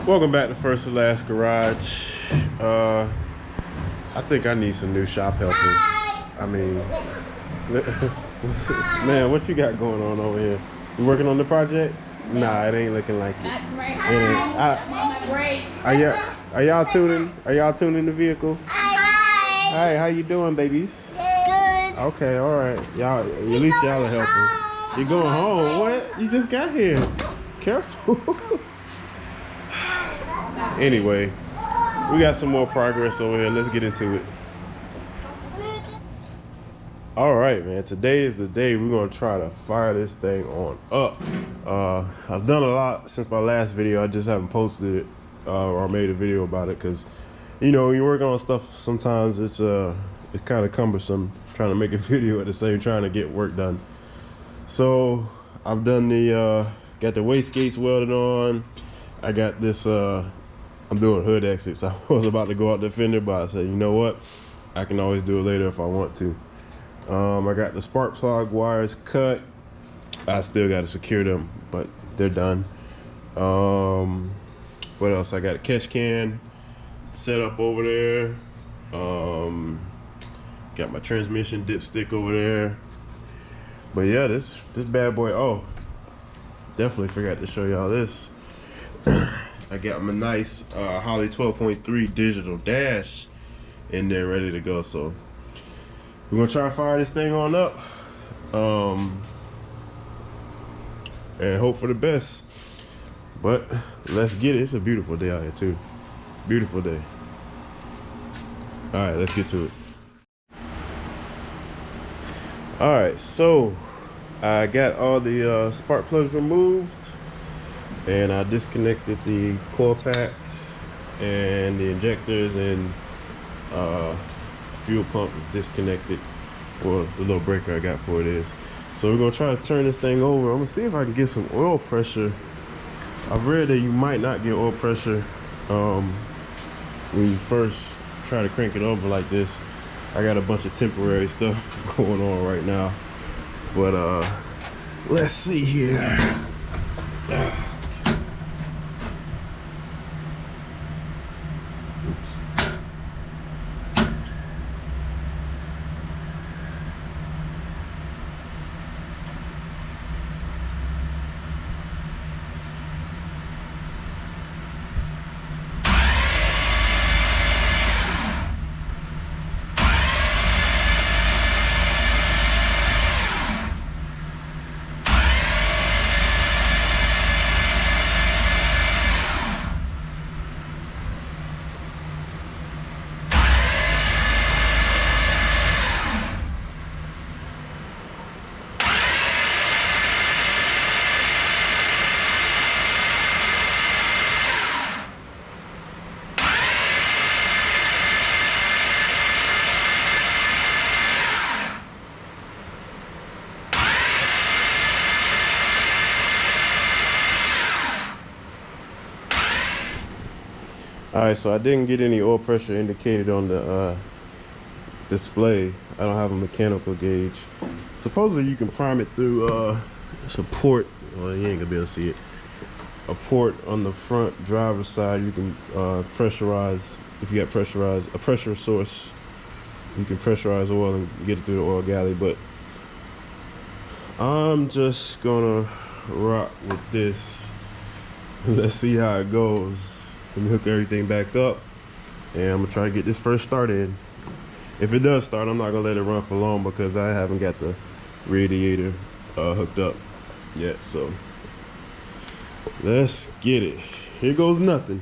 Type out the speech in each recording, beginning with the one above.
Welcome back to First and Last Garage. I think I need some new shop helpers. I mean, man, what you got going on over here? You working on the project? Nah, it ain't looking like it. Are y'all tuning? Are y'all tuning the vehicle? Hi, how you doing, babies? Good. Okay, all right. Y'all, at least y'all are helping. You're going home? What? You just got here. Careful. Anyway, we got some more progress over here. Let's get into it. All right, man. Today is the day we're gonna try to fire this thing on up. I've done a lot since my last video. I just haven't posted it or made a video about it because, you know, when you're working on stuff, sometimes it's kind of cumbersome trying to make a video at the same trying to get work done. So I've done the got the wastegates welded on. I got this. I'm doing hood exits. I was about to go out the fender, but I said, you know what? I can always do it later if I want to. I got the spark plug wires cut. I still got to secure them, but they're done. What else? I got a catch can set up over there. Got my transmission dipstick over there. But yeah, this bad boy. Oh, definitely forgot to show y'all this. I got my nice Holley 12.3 digital dash in there ready to go. So we're gonna try to fire this thing on up and hope for the best. But let's get it. It's a beautiful day out here too. Beautiful day. All right, let's get to it. All right, so I got all the spark plugs removed. And I disconnected the coil packs and the injectors, and fuel pump is disconnected. Well, the little breaker I got for it is. So we're gonna try to turn this thing over. I'm gonna see if I can get some oil pressure. I've read that you might not get oil pressure when you first try to crank it over like this. I got a bunch of temporary stuff going on right now, but let's see here. All right, so I didn't get any oil pressure indicated on the display. I don't have a mechanical gauge. Supposedly you can prime it through it's a port. Well, you ain't gonna be able to see it. A port on the front driver's side. You can pressurize, if you got a pressure source, you can pressurize oil and get it through the oil galley. But I'm just gonna rock with this. Let's see how it goes. Let me hook everything back up, and I'm gonna try to get this first start in. If it does start, I'm not gonna let it run for long because I haven't got the radiator hooked up yet. So let's get it. Here goes nothing.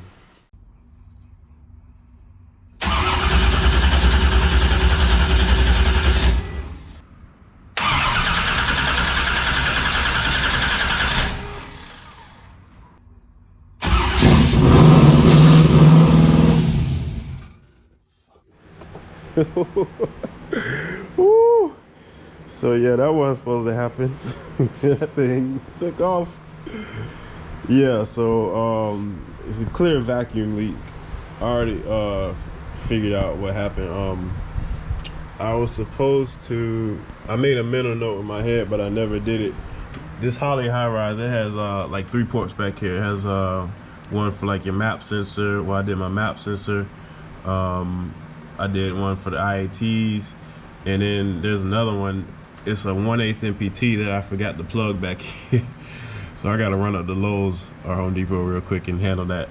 Woo. So yeah, that wasn't supposed to happen. That thing took off. Yeah, so it's a clear vacuum leak. I already figured out what happened. I was supposed to, I made a mental note in my head, but I never did it. This Holley high rise, it has like 3 ports back here. It has one for like your map sensor. Well, I did my map sensor. I did one for the IATs, and then there's another one. It's a 1/8 MPT that I forgot to plug back in. So I gotta run up to Lowe's or Home Depot real quick and handle that.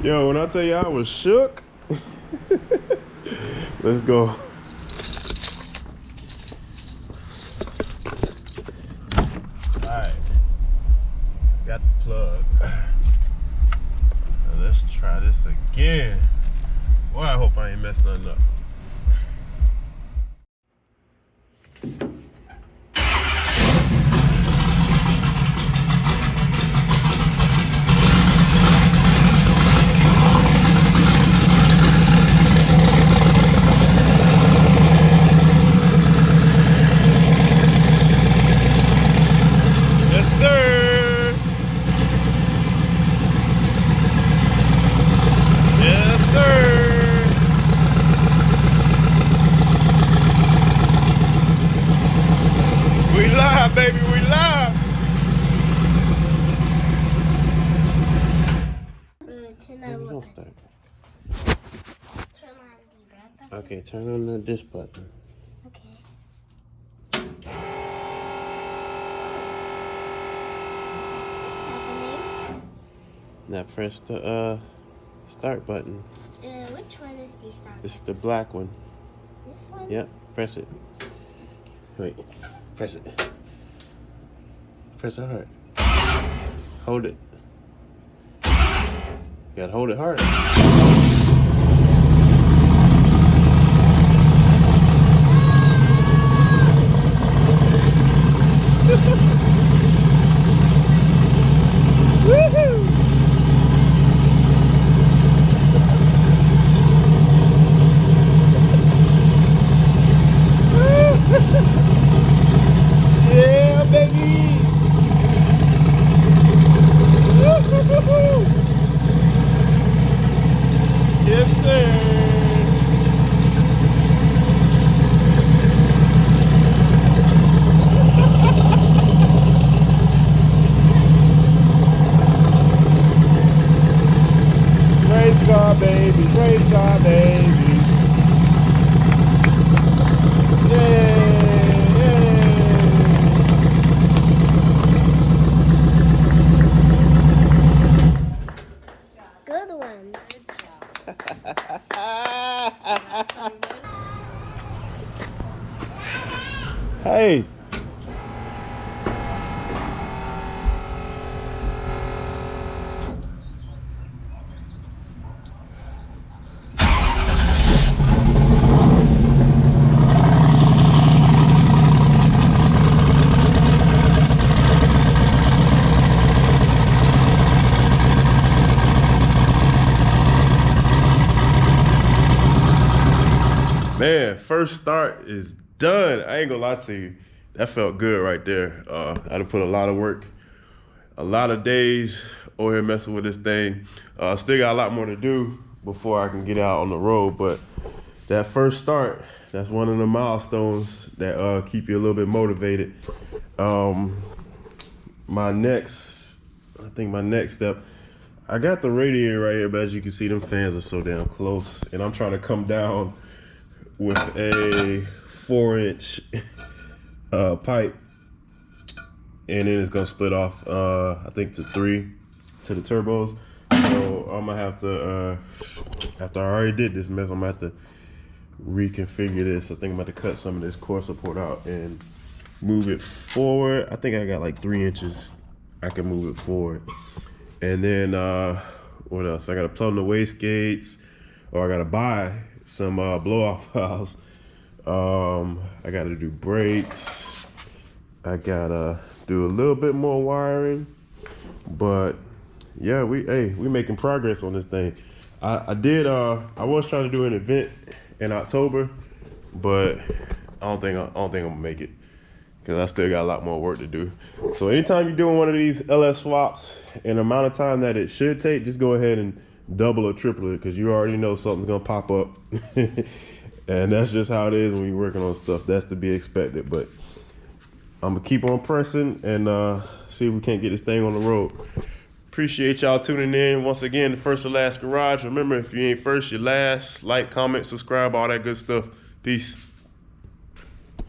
Yo, when I tell you I was shook, let's go. Alright, got the plug. Now let's try this again. Boy, I hope I ain't messed nothing up. Baby, we live. Don't start. Turn on the red button. Okay, turn on this button. Okay. What's happening? Now press the start button. Which one is the start? It's the black one. This one? Yep, press it. Wait, press it. Press it hard. Hold it. You gotta hold it hard. Woohoo! Yeah, baby! Yes, sir. Praise God, baby. Praise God, baby. Yay, yay. Good one. Hey. Man, first start is done. I ain't gonna lie to you. That felt good right there. I had to put a lot of work, a lot of days over here messing with this thing. Still got a lot more to do before I can get out on the road, but that first start, that's one of the milestones that keep you a little bit motivated. My next step, I got the radiator right here, but as you can see, them fans are so damn close, and I'm trying to come down with a 4-inch pipe, and then it's gonna split off I think to 3 to the turbos. So I'm gonna have to after I already did this mess, I'm gonna have to reconfigure this. I think I'm about to cut some of this core support out and move it forward. I think I got like 3 inches I can move it forward. And then what else? I gotta plumb the wastegates, or I gotta buy some blow-off valves. I gotta do brakes. I gotta do a little bit more wiring. But yeah, we making progress on this thing. I was trying to do an event in October, but I don't think I'm gonna make it, because I still got a lot more work to do. So anytime you're doing one of these LS swaps, in the amount of time that it should take, just go ahead and double or triple it, because you already know something's gonna pop up. And that's just how it is when you're working on stuff. That's to be expected. But I'm gonna keep on pressing and see if we can't get this thing on the road. Appreciate y'all tuning in. Once again, the First and Last Garage. Remember, if you ain't first, you're last. Like, comment, subscribe, all that good stuff. Peace.